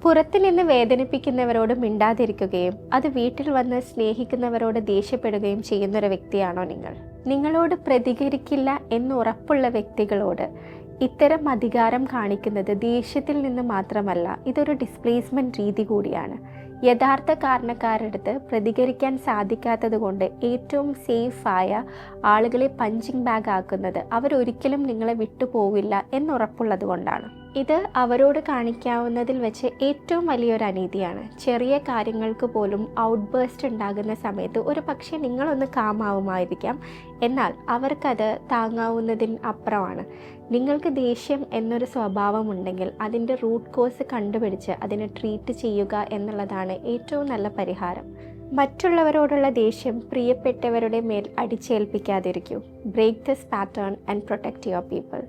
പുറത്തു നിന്ന് വേദനിപ്പിക്കുന്നവരോട് മിണ്ടാതിരിക്കുകയും അത് വീട്ടിൽ വന്ന് സ്നേഹിക്കുന്നവരോട് ദേഷ്യപ്പെടുകയും ചെയ്യുന്നൊരു വ്യക്തിയാണോ നിങ്ങൾ? നിങ്ങളോട് പ്രതികരിക്കില്ല എന്നുറപ്പുള്ള വ്യക്തികളോട് ഇത്തരം അധികാരം കാണിക്കുന്നത് ദേഷ്യത്തിൽ നിന്ന് മാത്രമല്ല, ഇതൊരു ഡിസ്പ്ലേസ്മെൻറ്റ് രീതി കൂടിയാണ്. യഥാർത്ഥ കാരണക്കാരടുത്ത് പ്രതികരിക്കാൻ സാധിക്കാത്തത് കൊണ്ട് ഏറ്റവും സേഫായ ആളുകളെ പഞ്ചിങ് ബാഗ് ആക്കുന്നത് അവരൊരിക്കലും നിങ്ങളെ വിട്ടുപോവില്ല എന്നുറപ്പുള്ളത് കൊണ്ടാണ്. ഇത് അവരോട് കാണിക്കാവുന്നതിൽ വെച്ച് ഏറ്റവും വലിയൊരു അനീതിയാണ്. ചെറിയ കാര്യങ്ങൾക്ക് പോലും ഔട്ട്ബേസ്റ്റ് ഉണ്ടാകുന്ന സമയത്ത് ഒരു പക്ഷേ നിങ്ങളൊന്ന് കാമാവുമായിരിക്കാം, എന്നാൽ അവർക്കത് താങ്ങാവുന്നതിന് അപ്പുറമാണ്. നിങ്ങൾക്ക് ദേഷ്യം എന്നൊരു സ്വഭാവമുണ്ടെങ്കിൽ അതിൻ്റെ റൂട്ട് കോസ് കണ്ടുപിടിച്ച് അതിനെ ട്രീറ്റ് ചെയ്യുക എന്നുള്ളതാണ് ഏറ്റവും നല്ല പരിഹാരം. മറ്റുള്ളവരോടുള്ള ദേഷ്യം പ്രിയപ്പെട്ടവരുടെ മേൽ അടിച്ചേൽപ്പിക്കാതിരിക്കൂ. Break this pattern and protect your people.